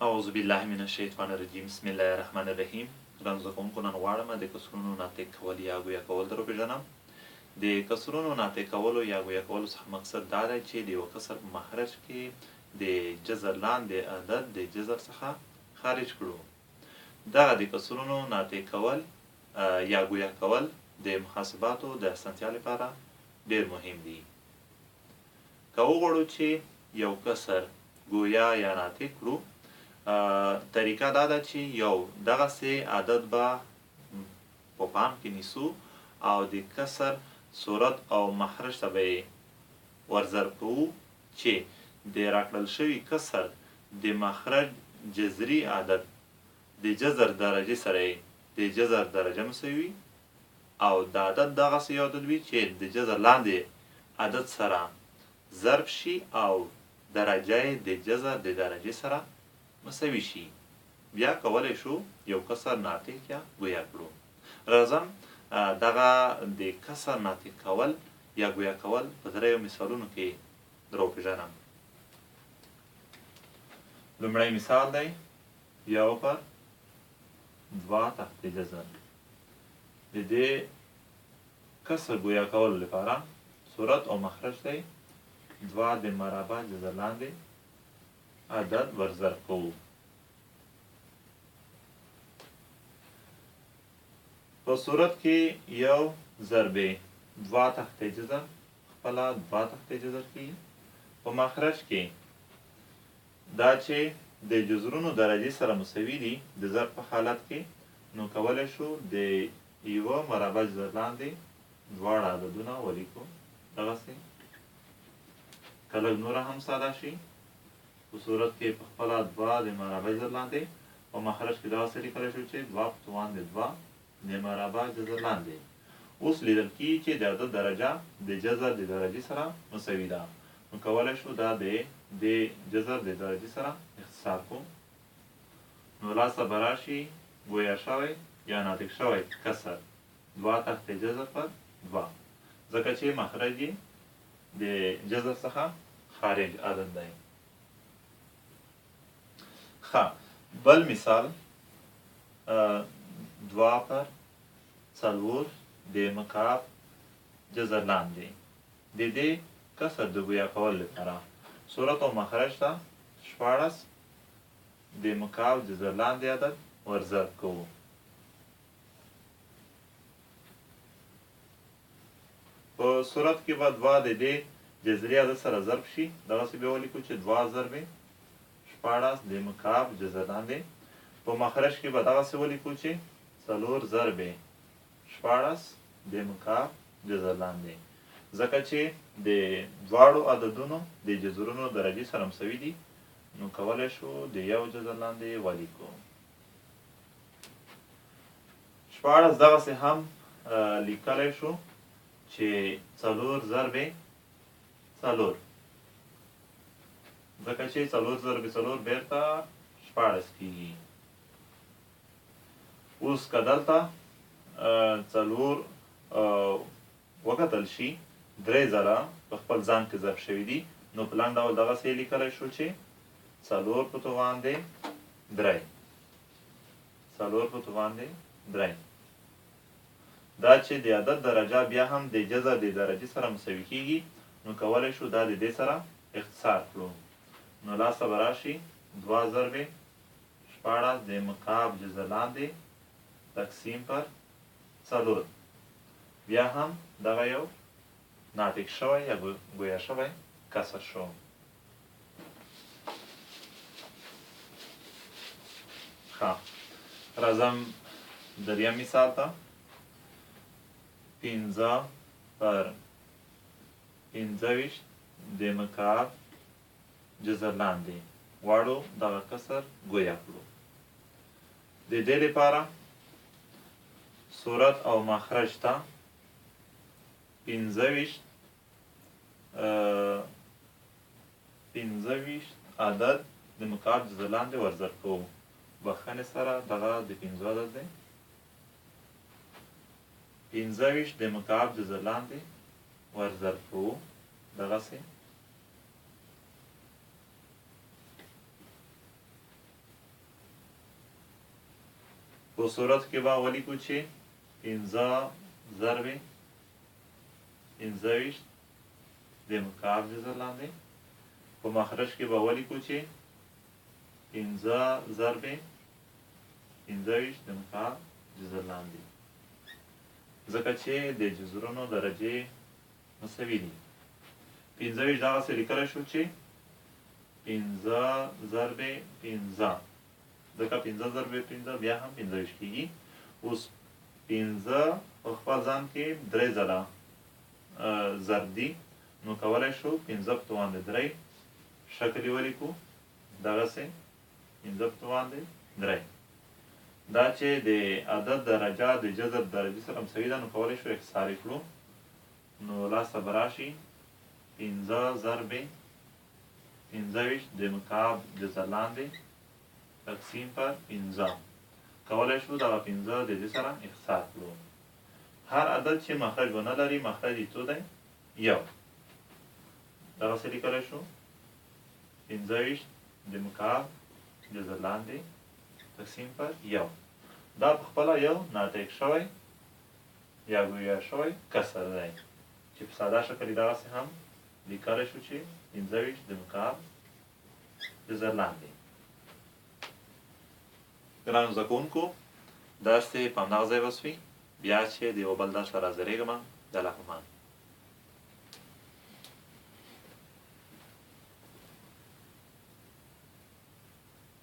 اعوذ بالله من الشیطان الرجیم بسم الله الرحمن الرحیم. ګرانو زده کوونکو، نن غواړم د کسرونو ناطق کول یا ګویا کول در وپېژنم. د کسرونو ناطق کولو یا ګویا کولو څخه مقصد دا دی چې د یوه کسر په مخرج کې د جزر لاندې عدد د جزر څخه خارج کړو. دغه د کسرونو ناطق کول یا ګویا کول د محاسباتو د اسانتیا لپاره ډېر مهم دي. که وغواړو چې یو کسر ګویا یا ناطق کړو، طریقه دا ده چې یو دغسې عدد به په پام کې نیسو او د کسر صورت او مخرج ته به یې ورضرب کوو چې د راکړل شوي کسر د مخرج جذري عدد د جذر درجې سره یې د جذر درجه مساوي او د عدد دغسې یو عدد وي چې د جذر لاندې عدد سره ضرب شي او درجه یې د جذر د درجې سره مساوي شي. بیا کولی شو یو کسر ناطق یا ګویا کړو. راځم دغه د کسر ناطق کول یا ګویا کول په دریو مثالونو کې در وپېژنم. لومړی مثال دی یو پر دوه تحت جذر. د دې کسر ګویا کولو لپاره صورت او مخرج دی دوه د مربع جذر لاندې عدد ورضرب کوو. په صورت کې یو ضربې دوه تحت جذر خپله دوه تحت جذر کېږي. په مخرج کې دا چې د جذرونو درجې سره مساوي دي د ضرب په حالت کې، نو کولی شو د یوه مربع جذر لاندې دواړه عددونه ولیکو. دغسې که لږ نوره هم ساده شي، په صورت کې په خپله دوه د مربع جذر لاندې، په مخرج کې دغسې لیکلی شو چې دوه په توان د دوه د مربع جذر لاندې. اوس لیدل کېږي چې د عدد درجه د جذر د درجې سره مساوي ده، نو کولی شو دا د جذر د درجې سره اختصار کړو. نو لاسته به راشي ګویا شوی یا ناطق شوی کسر دوه تحت جذر پر دوه، ځکه چې مخرج یې د جذر څخه خارج عدد دی. بل مثال دوه پر څلور د مکعب جذر لاندې. د دې کسر د ګویا کولو لپاره صورت او مخرج ته 14 د مکعب جذر لاندې عدد ورضرب کوو. په صورت کې به دوه د دې جذري عدد سره ضرب شي. دغسې به ولیکو چې دوه ضرب 14 د مکعب جذر لاندې. په مخرج کې به دغسې ولیکو چې 4 ضرب 14 د مکعب جذر لاندې، ځکه چې د دواړو عددونو د جذرونو درجې سره مساوي دي، نو کولی شو د یو جذر لاندې ولیکو. 14 دغسې هم لیکلی شو چې 4 ضرب 4، ځکه چې 4 ضرب 4 بیرته 14 کېږي. اوس که دلته 4 وکتل شي 3 ځله په خپل ځان کې ضرب شوي دي، نو په لنډ ډول دغسې لیکلی شو چې 4 په توان د 3، 4 په توان د 3. دا چې د عدد درجه بیا هم د جذر د درجې سره مساوي کېږي، نو کولی شو دا د دې سره اختصار کړو. نو لاسته به راشي 2 ضرب 14 د مکعب جذر لاندې تقسیم پر 4. بیا هم دغه یو ناطق شوی یا ګویا شوی کسر شو. راځم دریم مثال ته. 15 پر 25 د مکعب جذر لاندې غواړو دغه کسر ګویا کړو. د دې لپاره صورت او مخرج ته 25 عدد د مکعب جذر لاندې ورضرب کوو. بخښنې سره دغه د 15 عدد دی. 25 د مکعب جذر لاندې ورضرب کوو. دغسې په صورت کې به ولیکو چې 15 ضرب 15 د مکعب جزر لاندې. په مخرج کې به ولیکو چې 15 ضرب 15 د مکعب جزر لاندې، ځکه چې د جزرونو درجې مساوي دي. 15 دغسې لیکلی شو چې 15 ضرب 15، ځکه 15 ضرب 15 بیا هم 15 کېږي. اوس 15 په خپل ځان کې 3 ځله ضرب دي، نو کولی شو 15 په توان د 3 شکل یې ولیکو، دغسې 15 په توان د 3. دا چې د عدد درجه د جذر درجې سره مساوي ده، نو کولی شو اختصار یې کړو، نو لاسته به راشي 15 ضرب 15 د مکعب جزر لاندې تقسیم پر 15. کولی شو دغه 15 د دې سره اختصار کړو. هر عدد چې مخرج ونه لري مخرج یې څو دی؟ 1. دغسې لیکلی شو 15 د مکعب جزر لاندې تقسیم پر 1. دا په خپله یو ناطق شوی یا ګویا شوی کسر دی چې په ساده شکل یې دغسې هم لیکلی شو چې 15 د مکعب جزر لاندې. ګرانو زده کوونکو، درس یې په همدغه ځای وسوي. بیا چې د یو بل درس سره حاضرېږم، د الله په امان.